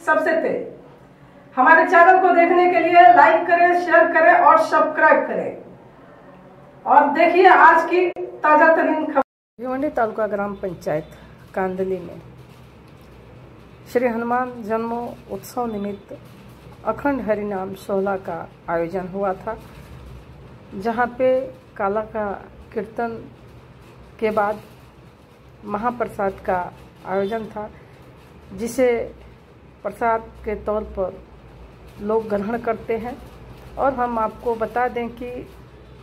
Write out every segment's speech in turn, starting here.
सबसे तेज। हमारे चैनल को देखने के लिए लाइक करें, शेयर करें और सब्सक्राइब करें। और देखिए आज की ताजा तरीन खबर। भिवंडी तालुका ग्राम पंचायत कांदली में श्री हनुमान जन्मोत्सव निमित्त अखंड हरिनाम सोहला का आयोजन हुआ था, जहां पे काला का कीर्तन के बाद महाप्रसाद का आयोजन था, जिसे प्रसाद के तौर पर लोग ग्रहण करते हैं। और हम आपको बता दें कि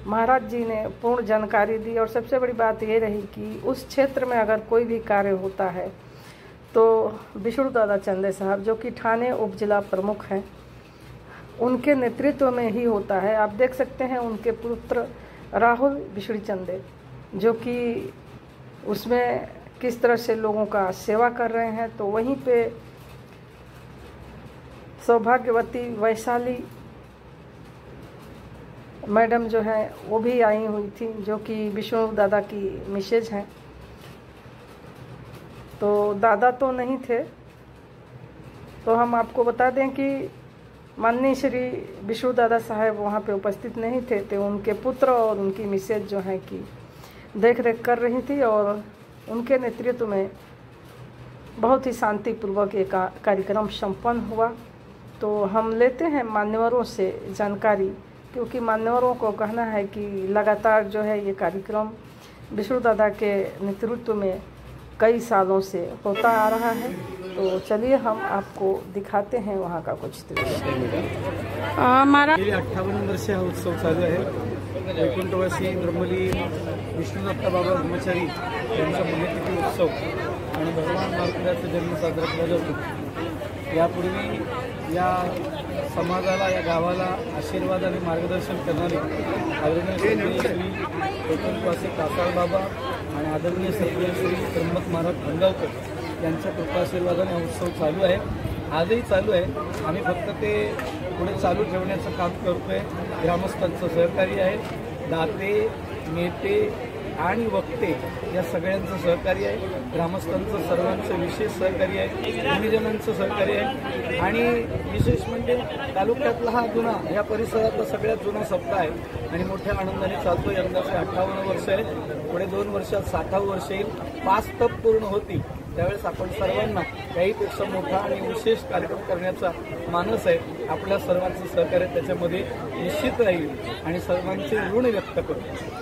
महाराज जी ने पूर्ण जानकारी दी और सबसे बड़ी बात ये रही कि उस क्षेत्र में अगर कोई भी कार्य होता है तो विष्णु दादा चंदे साहब, जो कि ठाणे उप जिला प्रमुख हैं, उनके नेतृत्व में ही होता है। आप देख सकते हैं उनके पुत्र राहुल विष्णु चंदे, जो कि उसमें किस तरह से लोगों का सेवा कर रहे हैं। तो वहीं पे सौभाग्यवती वैशाली मैडम जो है वो भी आई हुई थी, जो कि विष्णु दादा की मिसेज हैं। तो दादा तो नहीं थे, तो हम आपको बता दें कि माननीय श्री विष्णु दादा साहब वहाँ पे उपस्थित नहीं थे, तो उनके पुत्र और उनकी मिसेज जो है कि देख रेख कर रही थी और उनके नेतृत्व में बहुत ही शांतिपूर्वक एक कार्यक्रम संपन्न हुआ। तो हम लेते हैं मान्यवरों से जानकारी, क्योंकि मान्यवरों को कहना है कि लगातार जो है ये कार्यक्रम विष्णु दादा के नेतृत्व में कई सालों से होता आ रहा है। तो चलिए हम आपको दिखाते हैं वहाँ का कुछ दृश्य। हमारा 58 वर्ष हा उत्सव चालू आहे। वैकुंठवासी ब्रह्मलीन विष्णुदत्त बाबा ब्रह्मचारी यांचा पुण्यतिथी उत्सव आणि भगवान मारुतीचा जन्म साजरा केला जातो। यापूर्वी या समाजाला, या गावाला आशीर्वाद आणि मार्गदर्शन करणारे आदरणीय श्री वैकुंठवासी कासाळ बाबा आणि आदरणीय सर्व श्री त्र्यंबक महाराज भंगावकर यांच्या कृपाशीर्वादाने हा उत्सव चालू आहे, आजही चालू आहे। आम्ही फक्त ते पुढे चालू ठेवण्याचं काम करतोय। ग्रामस्थांचं सहकार्य आहे, दाते, नेते आणि वक्ते या सगळ्यांचं सहकार्य आहे, ग्रामस्थांचं सर्वांचं विशेष सहकार्य आहे, गुणीजनांचं सहकार्य आहे। आणि विशेष म्हणजे तालुक्यातला हा जुना, या परिसरातला सगळ्यात जुना सप्ताह आहे आणि मोठ्या आनंदाने चालतो। यंदाचे 58 वर्ष आहे, पुढे 2 वर्षात 60 वर्ष येईल। 5 तप पूर्ण होतील त्यावेळेस आपण सर्वांना काहीपेक्षा मोठा आणि विशेष कार्यक्रम करण्याचा मानस आहे। आपल्या सर्वांचं सहकार्य त्याच्यामध्ये निश्चित राहील आणि सर्वांचे ऋण व्यक्त करतो।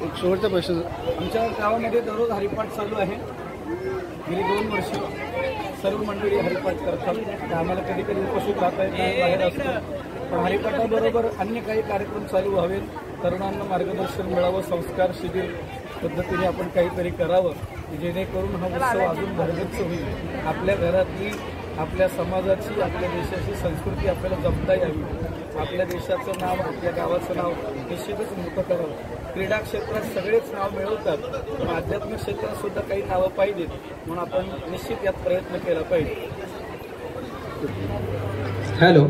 एक शेवटचा प्रश्न, आमच्या गावामध्ये दररोज हरिपाठ चालू आहे। गेली 2 वर्ष सर्व मंडळी हरिपाठ करतात। आम्हाला कधी कधी उपस्थित राहता येत नाही, बाहेर असतो, पण हरिपाठाबरोबर अन्य काही कार्यक्रम चालू व्हावेत, तरुणांना मार्गदर्शन मिळावं, संस्कार शिबिर पद्धतीने आपण काहीतरी करावं, जेणेकरून हा उत्सव अजून भरगच्च होईल। आपल्या घरातली, आपल्या समाजाची, आपल्या देशाची संस्कृती आपल्याला जपता यावी, आपल्या देशाचं नाव, आपल्या गावाचं नाव निश्चितच मोठं करावं। क्रीडा क्षेत्रात सगळेच नाव मिळवतात, पण आध्यात्मिक क्षेत्रात सुद्धा काही नावं पाहिजेत, म्हणून आपण निश्चित यात प्रयत्न केला पाहिजे। हॅलो,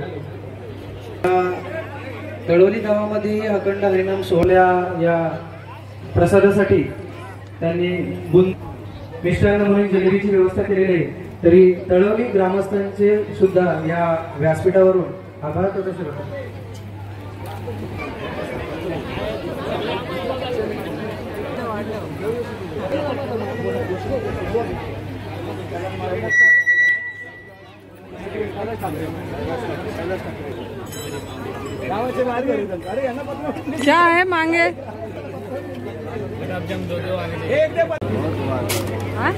तळोली गावामध्ये अखंड हरिनाम सोहळ्या या प्रसादासाठी त्यांनी मिष्टान्न म्हणून जलेबीची व्यवस्था केलेली आहे। तरी तळोली ग्रामस्थांचे सुद्धा या व्यासपीठावरून आभार प्रदर्शन करतो। क्या है मांगे? हाँ?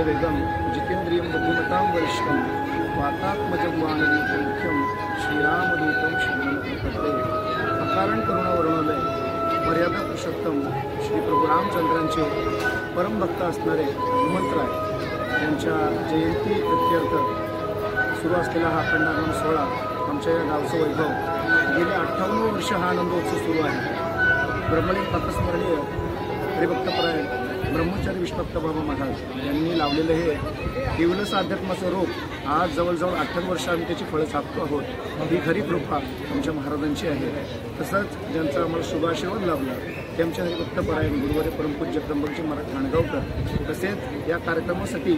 वेगम जितेंद्रियं बुद्धिमतां वरिष्ठं वातात्मजं वानरीमुख्यं श्रीरामदूतं शरणं प्रपद्ये। अकारण करुणावर्णलय मर्यादा पुरुषोत्तम श्री प्रभू रामचंद्रांचे परमभक्त असणारे हनुमंत राय यांच्या जयंती प्रित्यर्थ सुरू असलेला हा अखंड सोहळा आमच्या या गावचं वैभव गेले 58 वर्ष हा आनंदोत्सव सुरू आहे। ब्रह्मलीन पात्रस्मरणीय हरिभक्तपरायण ब्रह्मचारी विष्णुभक्त बाबा महाराज यांनी लावलेलं हे दिवलस अध्यात्माचं रोप आज जवळजवळ 18 वर्ष आम्ही त्याची फळं छापतो आहोत। ही खरी कृपा आमच्या महाराजांची आहे। तसंच ज्यांचा आम्हाला शुभ आशीर्वाद लाभला ते आमच्या हरिभक्तपरायण गुरुवारी परमपूज्य त्र्यंबकजी महाराज ठाणगावकर, तसेच या कार्यक्रमासाठी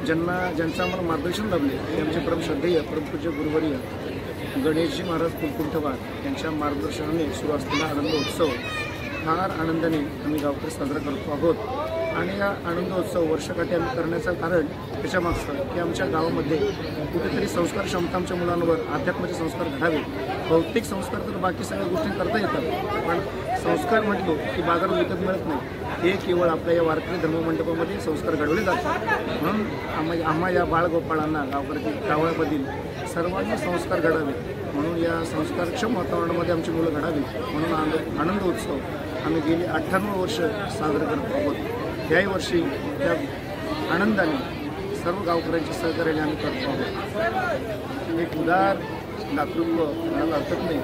ज्यांचं आम्हाला मार्गदर्शन लाभले ते आमचे परमश्रद्धेय परमपूज्य गुरुवारी गणेशजी महाराज कुलकुंठवार यांच्या मार्गदर्शनाने सुरू असलेला आनंदोत्सव फार आनंदाने आम्ही गावकरी साजरा करतो आहोत। आणि या आनंदोत्सव वर्षकाठी आम्ही करण्याचं कारण त्याच्यामागचं की आमच्या गावामध्ये कुठेतरी संस्कार क्षमता आमच्या मुलांवर अध्यात्माचे संस्कार घडावे। भौतिक संस्कार तर बाकी सगळ्या गोष्टी करता येतात, पण संस्कार म्हटलो की बाजारात विकत मिळत नाही। हे केवळ आपल्या या वारकरी धर्ममंडपामध्ये संस्कार घडवले जातात। म्हणून आम्हा या बाळगोपाळांना गावामधील सर्वांना संस्कार घडावे, म्हणून या संस्कारक्षम वातावरणामध्ये आमची मुलं घडावी म्हणून आनंदोत्सव आम्ही गेली 98 वर्ष साजरे करत आहोत। याही वर्षी त्या आनंदाने सर्व गावकऱ्यांच्या सहकार्याने आम्ही करतो आहोत। एक उदार दातृत्व म्हणायला हरकत नाही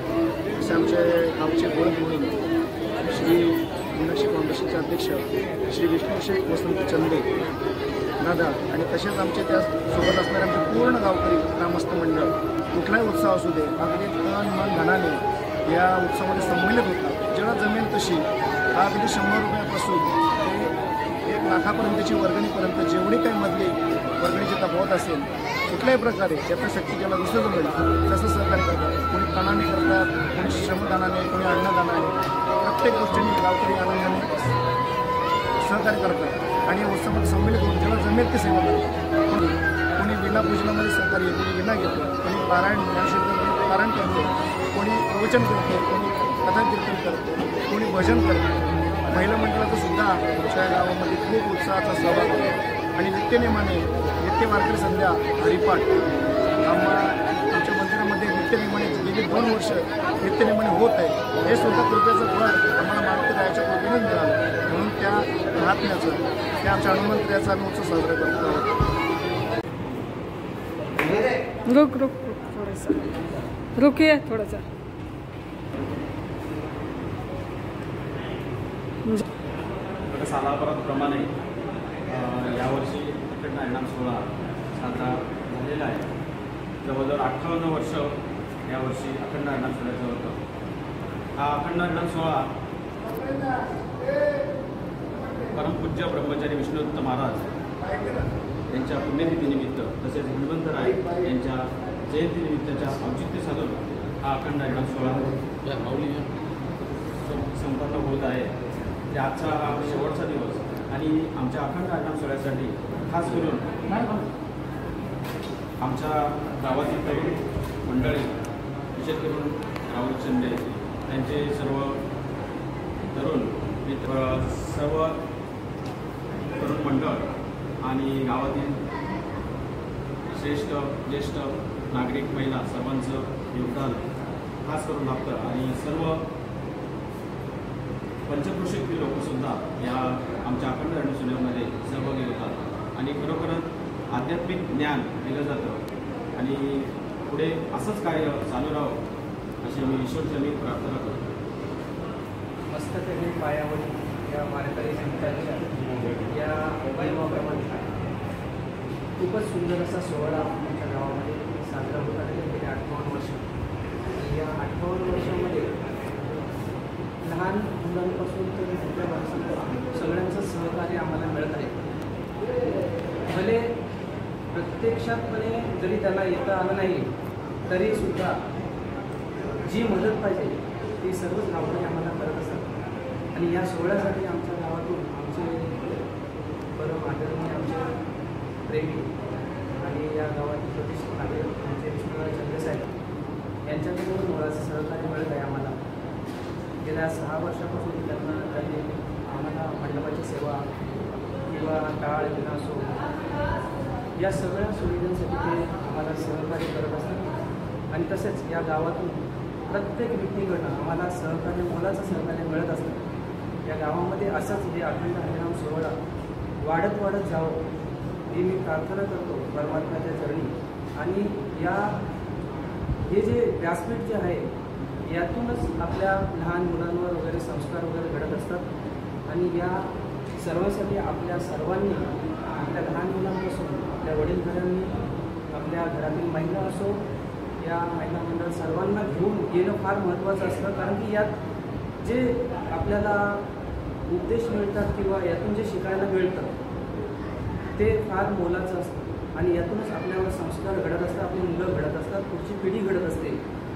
असे आमचे ओळख म्हणून श्री मीनाक्षी फाउंडेशनचे अध्यक्ष श्री विष्णुशेख वसंत चंदे दादा आणि तसेच आमचे त्या सोबत असणारे आमचे पूर्ण गावकरी ग्रामस्थ मंडळ कुठलाही उत्सव असू दे अगदी तन मन धनाने या उत्सवामध्ये संमिलित होतात। जेव्हा जमेल तशी अगदी 100 रुपयापासून ते 1 लाखापर्यंतची वर्गणीपर्यंत जेवढी काही मधली वर्गणीची तफावत असेल कुठल्याही प्रकारे ज्याच्या शक्ती ज्याला दुसरं जमेल तसं सहकार्य करतात। कोणी तणाने करतात, कोणी श्रमदानाने, कोणी अन्नदानाने, प्रत्येक गोष्टीने गावकरी आनंदाने सहकार्य करतात आणि उत्सवामध्ये संमिलित होऊन ज्याला जमेल ती सेवा करतात। कोणी विना पूजनामध्ये सहकार्य, कोणी विना घेतो, कोणी पारायण ज्ञानशील पारायण करतो, कोणी प्रवचन करतो, कोणी कथा कीर्तन करतो, कोणी भजन करतो। महिला मंडळाचा सुद्धा आमच्या गावामध्ये खूप उत्साहाचा सहभाग होतो आणि नित्य वारकरी संध्या हरिपाठ आमच्या मंदिरामध्ये नित्यनेमाने गेली 2 वर्ष नित्यनेमाने होत आहे। हे सुद्धा कृपेचं फळ आम्हाला मार्गदर्शनाच्या कृपेने मिळालं, म्हणून त्या महात्म्याचं त्या आमच्या हनुमंत्र्याचा आम्ही उत्सव साजरा करतो आहोत। रुक थोड़ा सा रुकिए थोड़ा सा। सालाप्रमाणे यावर्षी अखंड हरिनाम सोहळा साजरा झालेला आहे। जवळजवळ 58 वर्ष यावर्षी अखंड हरिनाम सोहळ्याचं होतं। हा अखंड हरिनाम सोहळा परमपूज्य ब्रह्मचारी विष्णुदत्त महाराज यांच्या पुण्यतिथीनिमित्त तसेच हनुमंतराय यांच्या जयंतीनिमित्ताच्या औचित्य साधून हा अखंड हरिनाम सोहळा संपन्न होत आहे। आजचा हा शेवटचा दिवस आणि आमच्या अखंड हरिनाम सोहळ्यासाठी खास करून आमच्या गावातील तरुण मंडळी विशेष करून राहुल चंदे यांचे सर्व तरुण मित्र, सर्व तरुण मंडळ आणि गावातील ज्येष्ठ नागरिक, महिला सर्वांचं योगदान खास करून लाभतं आणि सर्व पंचक्रोशीतील लोकसुद्धा या आमच्या अखंड हरिनाम सोहळ्यामध्ये सहभागी होतात आणि खरोखरच आध्यात्मिक ज्ञान दिलं जातं आणि पुढे असंच कार्य चालू राहावं अशी मी ईश्वरचरणी प्रार्थना करतो। मस्तकाने पायावर या वारकरी संतांच्या या वैभवाप्रमाणे खूपच सुंदर असा सोहळा आमच्या गावामध्ये साजरा होत आहे गेली 58 वर्ष। या 58 वर्षामध्ये लहान मुलांपासून तर मोठ्या माणसांपासून सगळ्यांचं सहकार्य आम्हाला मिळत आहे। भले प्रत्यक्षातपणे जरी त्यांना येता आलं नाही तरीसुद्धा जी मदत पाहिजे ती सर्वच गावकरी आम्हाला करत असतात आणि या सोहळ्यासाठी आमच्या गावातून आमचे परम आदरणीय आमचे प्रेमी आणि या गावातील प्रतिष्ठित नागरिक आमचे विष्णुराज चंद्रसाहेब यांच्याकडून मुळाचं सहकार्य मिळत आहे आम्हाला। गेल्या 6 वर्षापासून त्यांनी आम्हाला मंडपाची सेवा किंवा टाळ विनासो या सगळ्या सुविधांसाठी ते आम्हाला सहकार्य करत असतात आणि तसेच या गावातून प्रत्येक व्यक्तीकडनं आम्हाला सहकार्य मुलाचं सहकार्य मिळत असतं। या गावामध्ये असंच हे अखंड हरिनाम सोहळा वाढत जावं ही मी प्रार्थना करतो परमात्म्याच्या चरणी। आणि हे जे व्यासपीठ जे आहे यातूनच आपल्या लहान मुलांवर वगैरे संस्कार वगैरे घडत असतात आणि या सर्वांसाठी आपल्या सर्वांनी आपल्या लहान मुलांपासून आपल्या वडीलधाऱ्यांनी आपल्या घरातील महिला असो या महिला मंडळ सर्वांना घेऊन येणं फार महत्त्वाचं असतं, कारण की यात जे आपल्याला उपदेश मिळतात किंवा यातून जे शिकायला मिळतं ते फार मोलाचं असतं आणि यातूनच आपल्यावर संस्कार घडत असतात, आपली मुलं घडत असतात, पुढची पिढी घडत असते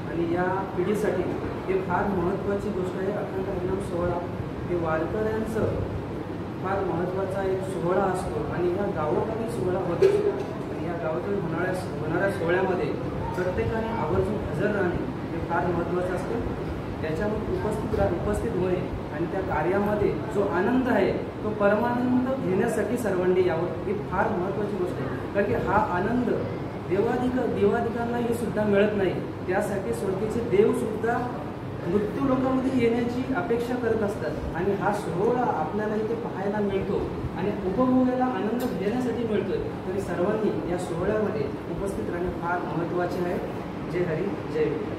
आणि या पिढीसाठी हे फार महत्त्वाची गोष्ट आहे. अखंड हरिनाम सोहळा हे वारकऱ्यांचं फार महत्त्वाचा एक सोहळा असतो आणि या गावामध्ये सोहळा होत असतो आणि या गावातील होणाऱ्या सोहळ्यामध्ये प्रत्येकाने आवर्जून हजर राहणे हे फार महत्त्वाचं असतं. त्याच्यामध्ये उपस्थित होणे आणि त्या कार्यामध्ये जो आनंद आहे तो परमानंद घेण्यासाठी सर्वांनी यावं ही फार महत्त्वाची गोष्ट आहे, कारण की हा आनंद देवाधिकांना हे सुद्धा मिळत नाही. त्यासाठी स्वर्गीचे देवसुद्धा मृत्यू लोकांमध्ये येण्याची अपेक्षा करत असतात आणि हा सोहळा आपल्याला इथे पाहायला मिळतो आणि उपभोगायला आनंद घेण्यासाठी मिळतोय. तरी सर्वांनी या सोहळ्यामध्ये उपस्थित राहणे फार महत्त्वाचे आहे. जय हरी जय विठ्ठल.